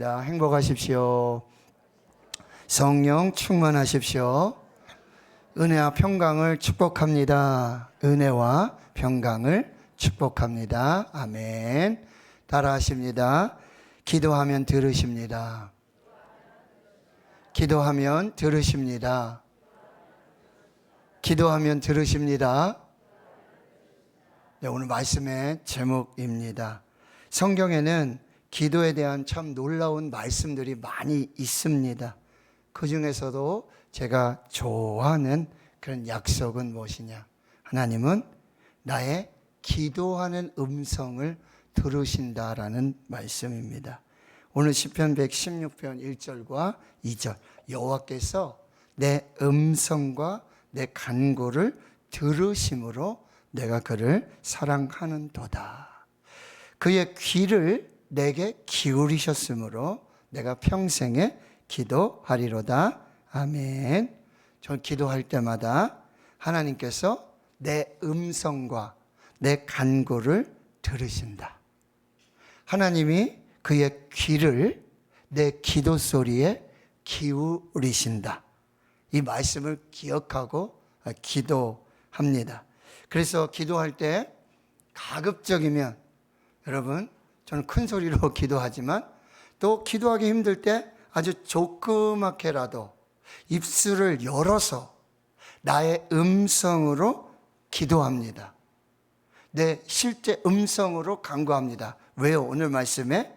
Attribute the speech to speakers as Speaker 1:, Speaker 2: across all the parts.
Speaker 1: 행복하십시오. 성령 충만하십시오. 은혜와 평강을 축복합니다. 은혜와 평강을 축복합니다. 아멘. 따라하십니다. 기도하면 들으십니다. 기도하면 들으십니다. 기도하면 들으십니다. 네, 오늘 말씀의 제목입니다. 성경에는 기도에 대한 참 놀라운 말씀들이 많이 있습니다. 그 중에서도 제가 좋아하는 그런 약속은 무엇이냐? 하나님은 나의 기도하는 음성을 들으신다라는 말씀입니다. 오늘 시편 116편 1절과 2절, 여호와께서 내 음성과 내 간구를 들으심으로 내가 그를 사랑하는도다. 그의 귀를 내게 기울이셨으므로 내가 평생에 기도하리로다. 아멘. 전 기도할 때마다 하나님께서 내 음성과 내 간구를 들으신다. 하나님이 그의 귀를 내 기도 소리에 기울이신다. 이 말씀을 기억하고 기도합니다. 그래서 기도할 때 가급적이면 여러분, 저는 큰 소리로 기도하지만 또 기도하기 힘들 때 아주 조그맣게라도 입술을 열어서 나의 음성으로 기도합니다. 내 실제 음성으로 간구합니다. 왜요? 오늘 말씀에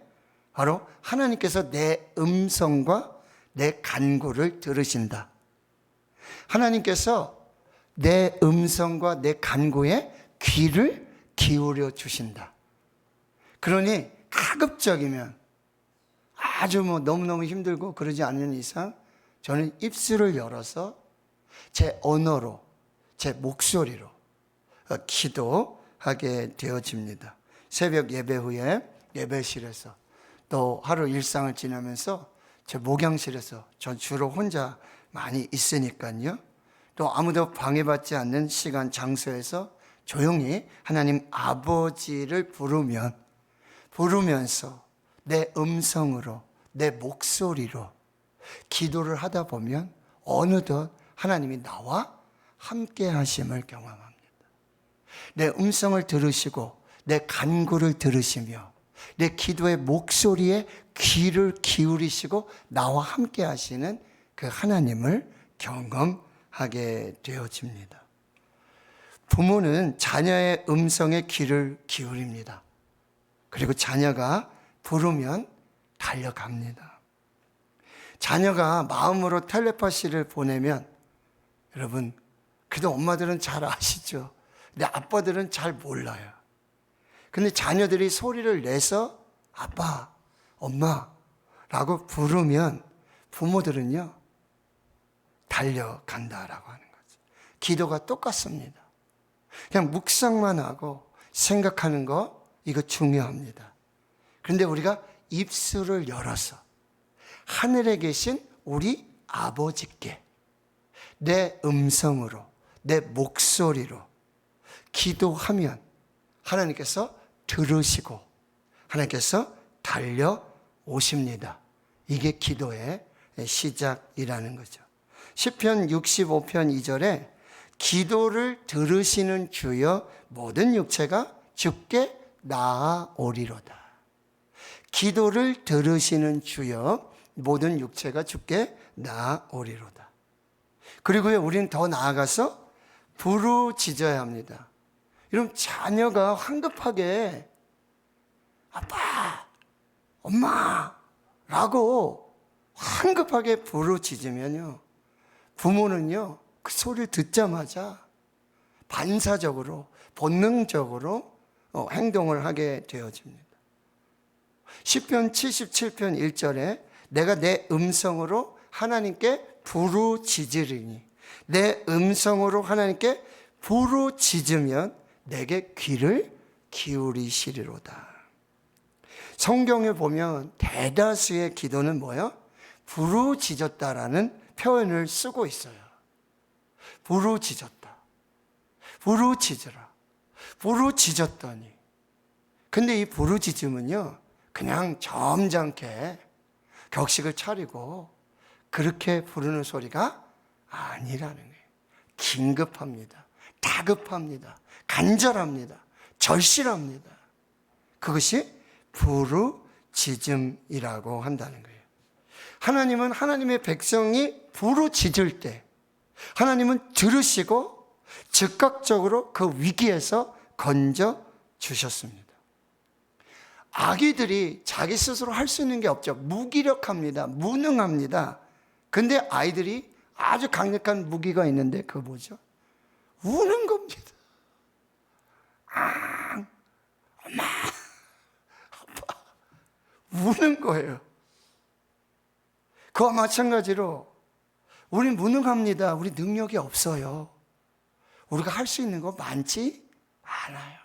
Speaker 1: 바로 하나님께서 내 음성과 내 간구를 들으신다. 하나님께서 내 음성과 내 간구에 귀를 기울여 주신다. 그러니 가급적이면 아주 너무너무 힘들고 그러지 않는 이상 저는 입술을 열어서 제 언어로, 제 목소리로 기도하게 되어집니다. 새벽 예배 후에 예배실에서 또 하루 일상을 지나면서 제 목양실에서 전 주로 혼자 많이 있으니까요. 또 아무도 방해받지 않는 시간, 장소에서 조용히 하나님 아버지를 부르면서 내 음성으로, 내 목소리로 기도를 하다 보면 어느덧 하나님이 나와 함께 하심을 경험합니다. 내 음성을 들으시고 내 간구를 들으시며 내 기도의 목소리에 귀를 기울이시고 나와 함께 하시는 그 하나님을 경험하게 되어집니다. 부모는 자녀의 음성에 귀를 기울입니다. 그리고 자녀가 부르면 달려갑니다. 자녀가 마음으로 텔레파시를 보내면 여러분, 그래도 엄마들은 잘 아시죠? 근데 아빠들은 잘 몰라요. 근데 자녀들이 소리를 내서 아빠, 엄마라고 부르면 부모들은요, 달려간다라고 하는 거죠. 기도가 똑같습니다. 그냥 묵상만 하고 생각하는 거, 이거 중요합니다. 그런데 우리가 입술을 열어서 하늘에 계신 우리 아버지께 내 음성으로, 내 목소리로 기도하면 하나님께서 들으시고 하나님께서 달려오십니다. 이게 기도의 시작이라는 거죠. 시편 65편 2절에 기도를 들으시는 주여 모든 육체가 주께 나아오리로다. 기도를 들으시는 주여 모든 육체가 주께 나아오리로다. 그리고요, 우리는 더 나아가서 부르짖어야 합니다. 여러분, 자녀가 황급하게 아빠, 엄마라고 황급하게 부르짖으면요, 부모는요, 그 소리를 듣자마자 반사적으로, 본능적으로 행동을 하게 되어집니다. 시편 77편 1절에 내가 내 음성으로 하나님께 부르짖으리니, 내 음성으로 하나님께 부르짖으면 내게 귀를 기울이시리로다. 성경에 보면 대다수의 기도는 뭐예요? 부르짖었다라는 표현을 쓰고 있어요. 부르짖었다. 부르짖으라. 부르짖었더니. 근데 이 부르짖음은요, 그냥 점잖게 격식을 차리고 그렇게 부르는 소리가 아니라는 거예요. 긴급합니다. 다급합니다. 간절합니다. 절실합니다. 그것이 부르짖음이라고 한다는 거예요. 하나님은 하나님의 백성이 부르짖을 때 하나님은 들으시고 즉각적으로 그 위기에서 건져 주셨습니다. 아기들이 자기 스스로 할 수 있는 게 없죠. 무기력합니다. 무능합니다. 근데 아이들이 아주 강력한 무기가 있는데 그거 뭐죠? 우는 겁니다. 엄마, 아빠, 우는 거예요. 그와 마찬가지로 우리 무능합니다. 우리 능력이 없어요. 우리가 할 수 있는 거 많지 않아요.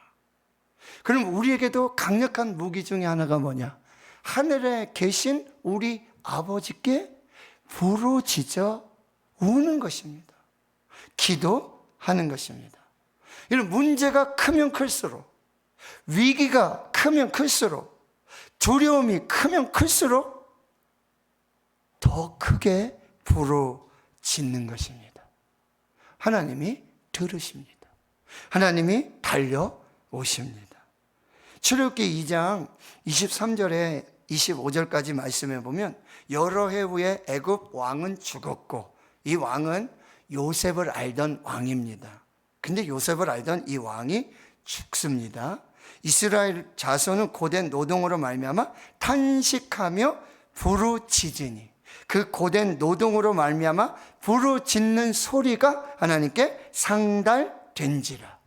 Speaker 1: 그럼 우리에게도 강력한 무기 중에 하나가 뭐냐? 하늘에 계신 우리 아버지께 부르짖어 우는 것입니다. 기도하는 것입니다. 이런 문제가 크면 클수록, 위기가 크면 클수록, 두려움이 크면 클수록 더 크게 부르짖는 것입니다. 하나님이 들으십니다. 하나님이 달려오십니다. 출애굽기 2장 23절에 25절까지 말씀해 보면 여러 해 후에 애굽 왕은 죽었고 이 왕은 요셉을 알던 왕입니다. 근데 요셉을 알던 이 왕이 죽습니다. 이스라엘 자손은 고된 노동으로 말미암아 탄식하며 부르짖으니 그 고된 노동으로 말미암아 부르짖는 소리가 하나님께 상달된지라.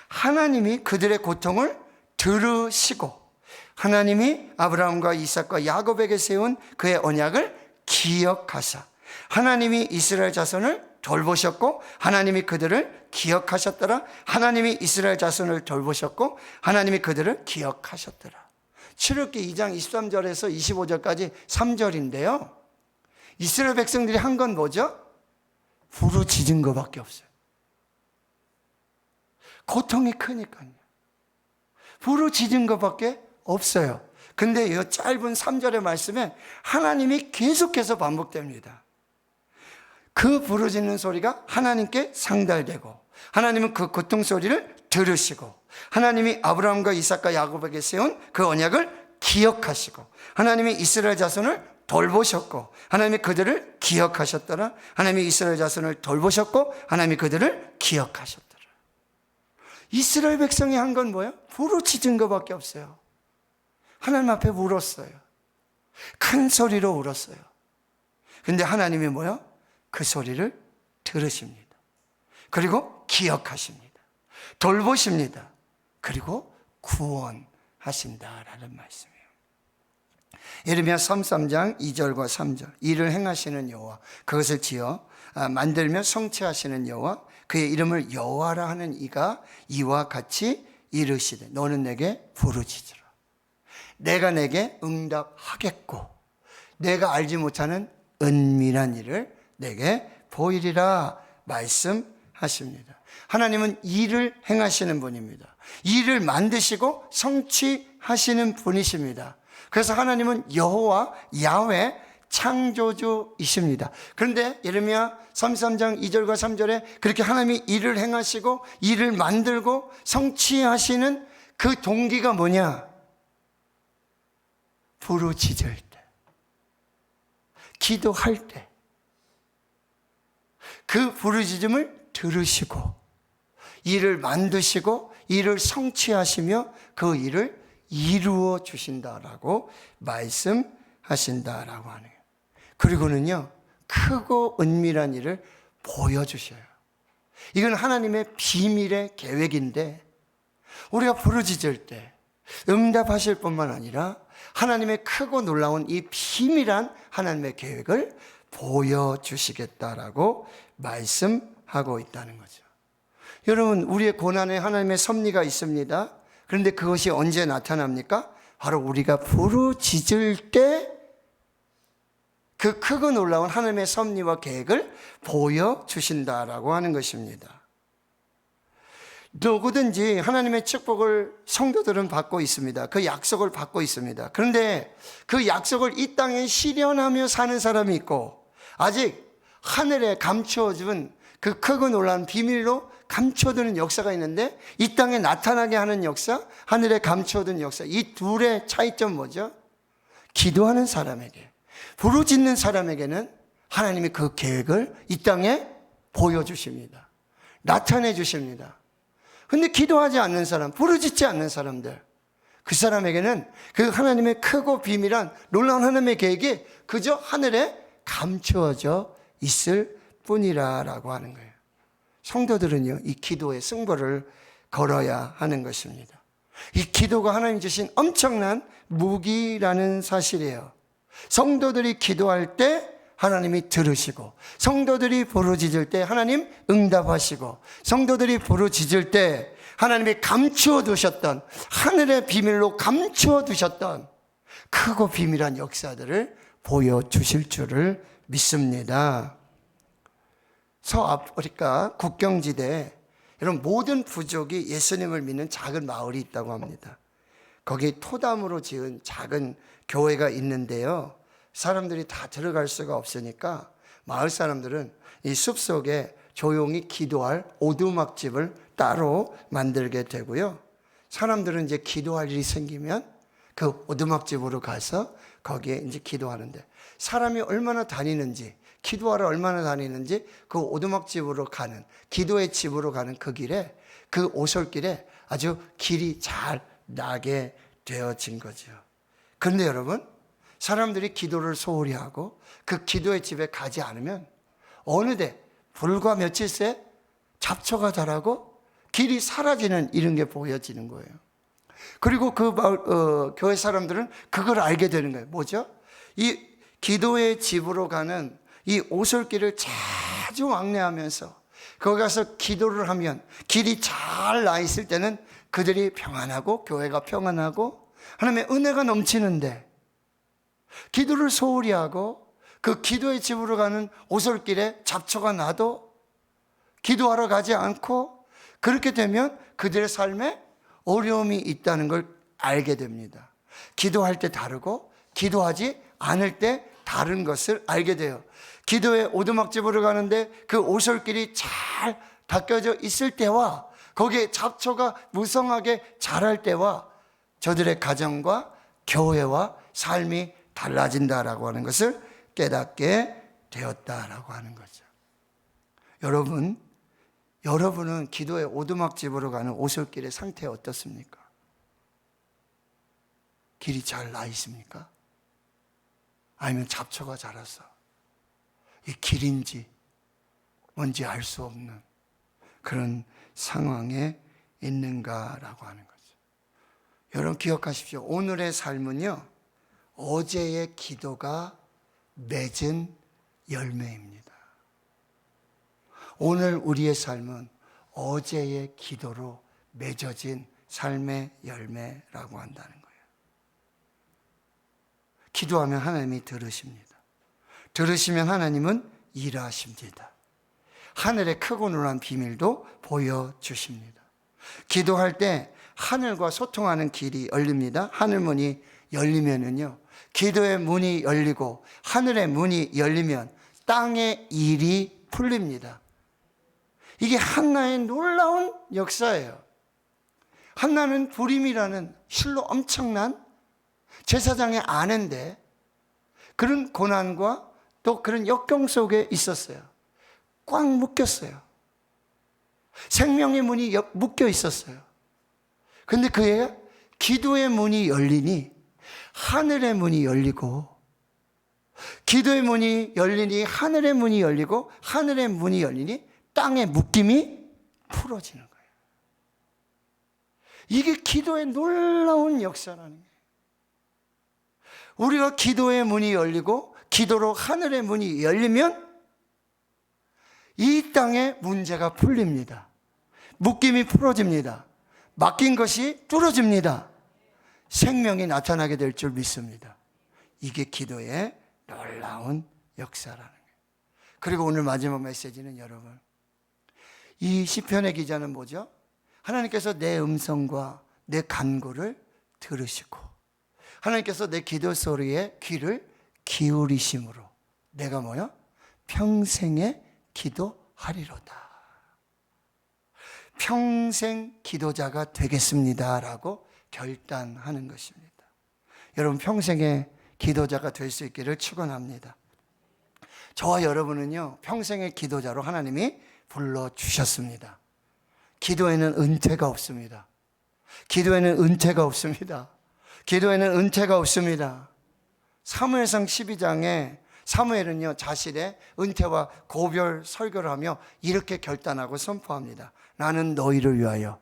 Speaker 1: 하나님이 그들의 고통을 들으시고 하나님이 아브라함과 이삭과 야곱에게 세운 그의 언약을 기억하사 하나님이 이스라엘 자손을 돌보셨고 하나님이 그들을 기억하셨더라. 하나님이 이스라엘 자손을 돌보셨고 하나님이 그들을 기억하셨더라. 출애굽기 2장 23절에서 25절까지 3절인데요. 이스라엘 백성들이 한 건 뭐죠? 부르짖은 것밖에 없어요. 고통이 크니까요. 부르짖은 것밖에 없어요. 근데 이 짧은 3절의 말씀에 하나님이 계속해서 반복됩니다. 그 부르짖는 소리가 하나님께 상달되고 하나님은 그 고통 소리를 들으시고 하나님이 아브라함과 이삭과 야곱에게 세운 그 언약을 기억하시고 하나님이 이스라엘 자손을 돌보셨고 하나님이 그들을 기억하셨더라. 하나님이 이스라엘 자손을 돌보셨고 하나님이 그들을 기억하셨더라. 이스라엘 백성이 한 건 뭐예요? 부르짖은 것밖에 없어요. 하나님 앞에 울었어요. 큰 소리로 울었어요. 근데 하나님이 뭐예요? 그 소리를 들으십니다. 그리고 기억하십니다. 돌보십니다. 그리고 구원하신다라는 말씀이에요. 예레미야 33장 2절과 3절. 이를 행하시는 여호와, 그것을 지어 만들며 성취하시는 여호와, 그의 이름을 여호와라 하는 이가 이와 같이 이르시되 너는 내게 부르짖으라. 내가 내게 응답하겠고 내가 알지 못하는 은밀한 일을 내게 보이리라 말씀하십니다. 하나님은 일을 행하시는 분입니다. 일을 만드시고 성취하시는 분이십니다. 그래서 하나님은 여호와 야훼 창조주이십니다. 그런데 예레미야 33장 2절과 3절에 그렇게 하나님이 일을 행하시고 일을 만들고 성취하시는 그 동기가 뭐냐? 부르짖을 때, 기도할 때 그 부르짖음을 들으시고 일을 만드시고 일을 성취하시며 그 일을 이루어 주신다라고 말씀하신다라고 하네요. 그리고는요, 크고 은밀한 일을 보여주셔요. 이건 하나님의 비밀의 계획인데 우리가 부르짖을 때 응답하실 뿐만 아니라 하나님의 크고 놀라운 이 비밀한 하나님의 계획을 보여주시겠다라고 말씀하고 있다는 거죠. 여러분, 우리의 고난에 하나님의 섭리가 있습니다. 그런데 그것이 언제 나타납니까? 바로 우리가 부르짖을 때 그 크고 놀라운 하나님의 섭리와 계획을 보여주신다라고 하는 것입니다. 누구든지 하나님의 축복을 성도들은 받고 있습니다. 그 약속을 받고 있습니다. 그런데 그 약속을 이 땅에 실현하며 사는 사람이 있고, 아직 하늘에 감추어준 그 크고 놀라운 비밀로 감춰두는 역사가 있는데, 이 땅에 나타나게 하는 역사, 하늘에 감춰둔 역사, 이 둘의 차이점 뭐죠? 기도하는 사람에게, 부르짖는 사람에게는 하나님이 그 계획을 이 땅에 보여주십니다. 나타내 주십니다. 근데 기도하지 않는 사람, 부르짖지 않는 사람들, 그 사람에게는 그 하나님의 크고 비밀한 놀라운 하나님의 계획이 그저 하늘에 감추어져 있을 뿐이라라고 하는 거예요. 성도들은요, 이 기도의 승부를 걸어야 하는 것입니다. 이 기도가 하나님 주신 엄청난 무기라는 사실이에요. 성도들이 기도할 때 하나님이 들으시고, 성도들이 부르짖을 때 하나님 응답하시고, 성도들이 부르짖을 때 하나님이 감추어 두셨던, 하늘의 비밀로 감추어 두셨던 크고 비밀한 역사들을 보여주실 줄을 믿습니다. 서아프리카 국경지대에 이런 모든 부족이 예수님을 믿는 작은 마을이 있다고 합니다. 거기 토담으로 지은 작은 교회가 있는데요, 사람들이 다 들어갈 수가 없으니까 마을 사람들은 이 숲속에 조용히 기도할 오두막집을 따로 만들게 되고요, 사람들은 이제 기도할 일이 생기면 그 오두막집으로 가서 거기에 이제 기도하는데, 사람이 얼마나 다니는지, 기도하러 얼마나 다니는지 그 오두막집으로 가는, 기도의 집으로 가는 그 길에, 그 오솔길에 아주 길이 잘 나게 되어진 거죠. 그런데 여러분, 사람들이 기도를 소홀히 하고 그 기도의 집에 가지 않으면 어느새 불과 며칠 새 잡초가 자라고 길이 사라지는 이런 게 보여지는 거예요. 그리고 그 교회 사람들은 그걸 알게 되는 거예요. 뭐죠? 이 기도의 집으로 가는 이 오솔길을 자주 왕래하면서 거기 가서 기도를 하면 길이 잘 나 있을 때는 그들이 평안하고 교회가 평안하고 하나님의 은혜가 넘치는데, 기도를 소홀히 하고 그 기도의 집으로 가는 오솔길에 잡초가 나도 기도하러 가지 않고, 그렇게 되면 그들의 삶에 어려움이 있다는 걸 알게 됩니다. 기도할 때 다르고 기도하지 않을 때 다른 것을 알게 돼요. 기도의 오두막집으로 가는데 그 오솔길이 잘 닦여져 있을 때와 거기에 잡초가 무성하게 자랄 때와 저들의 가정과 교회와 삶이 달라진다라고 하는 것을 깨닫게 되었다라고 하는 거죠. 여러분은 기도의 오두막집으로 가는 오솔길의 상태 어떻습니까? 길이 잘 나 있습니까? 아니면 잡초가 자라서 이 길인지 뭔지 알 수 없는 그런 상황에 있는가라고 하는 거죠. 여러분 기억하십시오. 오늘의 삶은요, 어제의 기도가 맺은 열매입니다. 오늘 우리의 삶은 어제의 기도로 맺어진 삶의 열매라고 한다는 거예요. 기도하면 하나님이 들으십니다. 들으시면 하나님은 일하십니다. 하늘의 크고 놀라운 비밀도 보여주십니다. 기도할 때 하늘과 소통하는 길이 열립니다. 하늘 문이 열리면은요, 기도의 문이 열리고 하늘의 문이 열리면 땅의 일이 풀립니다. 이게 한나의 놀라운 역사예요. 한나는 부림이라는 실로 엄청난 제사장의 아내인데 그런 고난과 또 그런 역경 속에 있었어요. 꽉 묶였어요. 생명의 문이 묶여 있었어요. 근데 그의 기도의 문이 열리니 하늘의 문이 열리고, 기도의 문이 열리니 하늘의 문이 열리고, 하늘의 문이 열리니 땅의 묶임이 풀어지는 거예요. 이게 기도의 놀라운 역사라는 거예요. 우리가 기도의 문이 열리고 기도로 하늘의 문이 열리면 이 땅의 문제가 풀립니다. 묶임이 풀어집니다. 맡긴 것이 뚫어집니다. 생명이 나타나게 될 줄 믿습니다. 이게 기도의 놀라운 역사라는 거예요. 그리고 오늘 마지막 메시지는 여러분, 이 시편의 기자는 뭐죠? 하나님께서 내 음성과 내 간구를 들으시고 하나님께서 내 기도 소리에 귀를 기울이심으로 내가 뭐야? 평생에 기도하리로다. 평생 기도자가 되겠습니다라고 결단하는 것입니다. 여러분 평생의 기도자가 될 수 있기를 축원합니다. 저와 여러분은요 평생의 기도자로 하나님이 불러주셨습니다. 기도에는 은퇴가 없습니다. 기도에는 은퇴가 없습니다. 기도에는 은퇴가 없습니다. 사무엘상 12장에 사무엘은요 자신의 은퇴와 고별 설교를 하며 이렇게 결단하고 선포합니다. 나는 너희를 위하여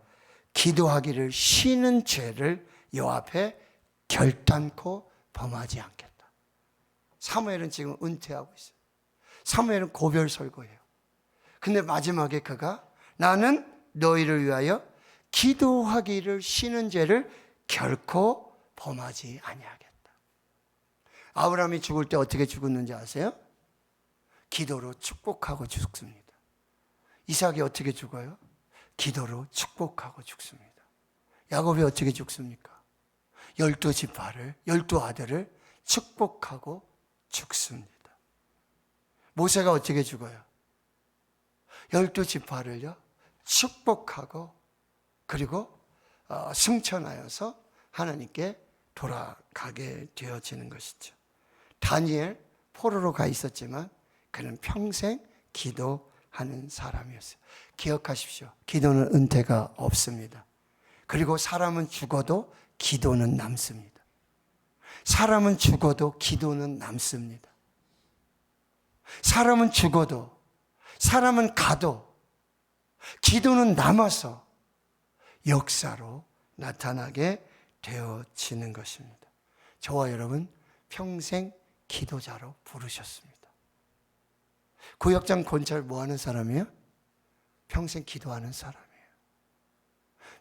Speaker 1: 기도하기를 쉬는 죄를 여호와 앞에 결단코 범하지 않겠다. 사무엘은 지금 은퇴하고 있어요. 사무엘은 고별 설교예요. 근데 마지막에 그가 나는 너희를 위하여 기도하기를 쉬는 죄를 결코 범하지 아니하겠다. 아브라함이 죽을 때 어떻게 죽었는지 아세요? 기도로 축복하고 죽습니다. 이삭이 어떻게 죽어요? 기도로 축복하고 죽습니다. 야곱이 어떻게 죽습니까? 12지파를 12아들을 축복하고 죽습니다. 모세가 어떻게 죽어요? 12지파를요 축복하고 그리고 승천하여서 하나님께 돌아가게 되어지는 것이죠. 다니엘 포로로 가 있었지만 그는 평생 기도하는 사람이었어요. 기억하십시오. 기도는 은퇴가 없습니다. 그리고 사람은 죽어도 기도는 남습니다. 사람은 죽어도 기도는 남습니다. 사람은 죽어도 사람은 가도 기도는 남아서 역사로 나타나게 되어지는 것입니다. 저와 여러분 평생 기도자로 부르셨습니다. 구역장 권찰 뭐 하는 사람이에요? 평생 기도하는 사람이에요.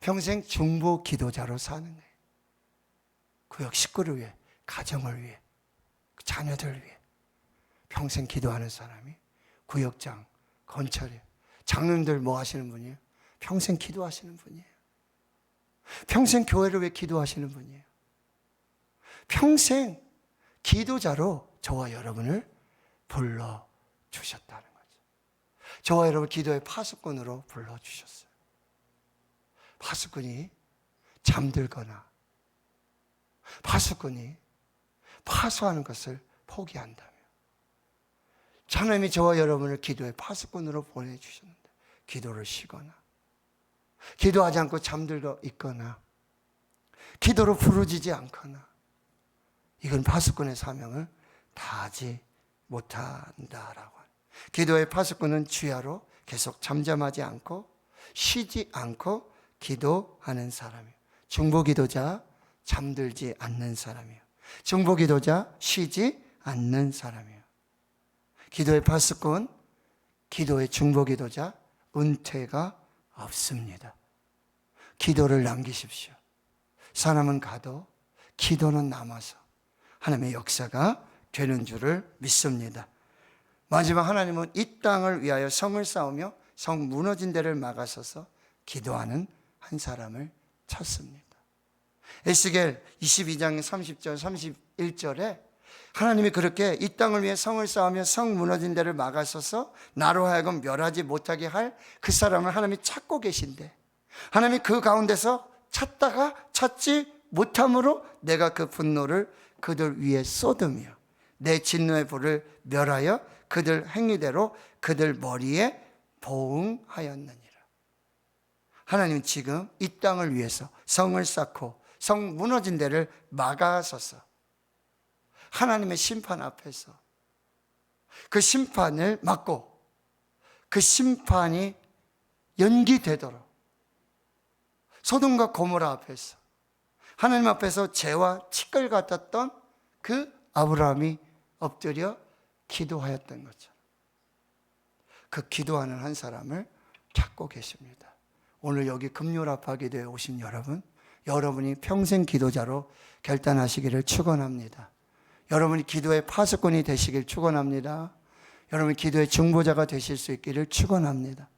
Speaker 1: 평생 중보 기도자로 사는 거예요. 구역 식구를 위해, 가정을 위해, 자녀들 위해 평생 기도하는 사람이 구역장, 권찰이에요. 장로님들 뭐 하시는 분이에요? 평생 기도하시는 분이에요. 평생 교회를 위해 기도하시는 분이에요. 평생 기도자로 저와 여러분을 불러주셨다는 거죠. 저와 여러분 기도의 파수꾼으로 불러주셨어요. 파수꾼이 잠들거나 파수꾼이 파수하는 것을 포기한다면 하나님이 저와 여러분을 기도의 파수꾼으로 보내주셨는데 기도를 쉬거나 기도하지 않고 잠들고 있거나 기도로 부르짖지 않거나 이건 파수꾼의 사명을 다하지 못한다라고. 기도의 파수꾼은 주야로 계속 잠잠하지 않고 쉬지 않고 기도하는 사람이에요. 중보기도자 잠들지 않는 사람이에요. 중보기도자 쉬지 않는 사람이에요. 기도의 파수꾼, 기도의 중보기도자 은퇴가 없습니다. 기도를 남기십시오. 사람은 가도 기도는 남아서 하나님의 역사가 되는 줄을 믿습니다. 마지막 하나님은 이 땅을 위하여 성을 쌓으며 성 무너진 데를 막아서서 기도하는 한 사람을 찾습니다. 에스겔 22장 30절 31절에 하나님이 그렇게 이 땅을 위해 성을 쌓으며 성 무너진 데를 막아서서 나로 하여금 멸하지 못하게 할 그 사람을 하나님이 찾고 계신데 하나님이 그 가운데서 찾다가 찾지 못함으로 내가 그 분노를 그들 위에 쏟으며 내 진노의 불을 멸하여 그들 행위대로 그들 머리에 보응하였느니라. 하나님은 지금 이 땅을 위해서 성을 쌓고 성 무너진 데를 막아서서 하나님의 심판 앞에서 그 심판을 막고 그 심판이 연기되도록 소돔과 고모라 앞에서 하나님 앞에서 죄와 티끌 같았던 그 아브라함이 엎드려 기도하였던 것처럼 그 기도하는 한 사람을 찾고 계십니다. 오늘 여기 금요라파 기도에 오신 여러분, 여러분이 평생 기도자로 결단하시기를 축원합니다. 여러분이 기도의 파수꾼이 되시길 축원합니다. 여러분이 기도의 중보자가 되실 수 있기를 축원합니다.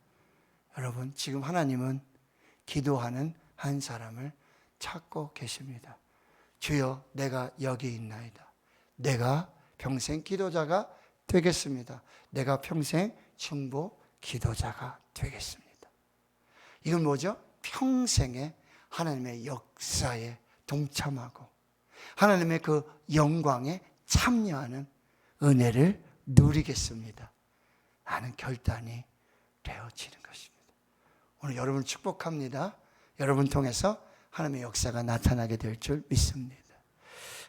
Speaker 1: 여러분, 지금 하나님은 기도하는 한 사람을 찾고 계십니다. 주여, 내가 여기 있나이다. 내가 평생 기도자가 되겠습니다. 내가 평생 중보 기도자가 되겠습니다. 이건 뭐죠? 평생에 하나님의 역사에 동참하고 하나님의 그 영광에 참여하는 은혜를 누리겠습니다 하는 결단이 되어지는 것입니다. 오늘 여러분 축복합니다. 여러분 통해서 하나님의 역사가 나타나게 될 줄 믿습니다.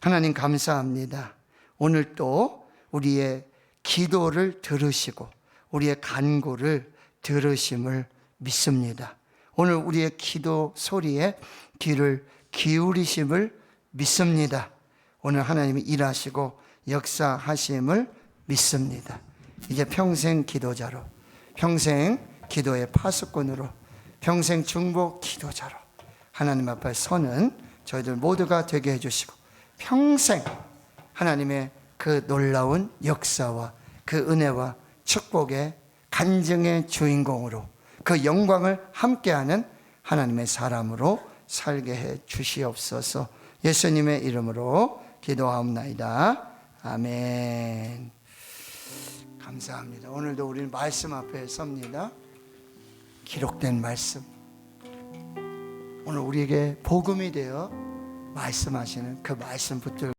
Speaker 1: 하나님 감사합니다. 오늘 또 우리의 기도를 들으시고 우리의 간구를 들으심을 믿습니다. 오늘 우리의 기도 소리에 귀를 기울이심을 믿습니다. 오늘 하나님이 일하시고 역사하심을 믿습니다. 이제 평생 기도자로, 평생 기도의 파수꾼으로, 평생 중보 기도자로 하나님 앞에 서는 저희들 모두가 되게 해주시고 평생 하나님의 그 놀라운 역사와 그 은혜와 축복의 간증의 주인공으로 그 영광을 함께하는 하나님의 사람으로 살게 해 주시옵소서. 예수님의 이름으로 기도하옵나이다. 아멘. 감사합니다. 오늘도 우리는 말씀 앞에 섭니다. 기록된 말씀, 오늘 우리에게 복음이 되어 말씀하시는 그 말씀 붙들고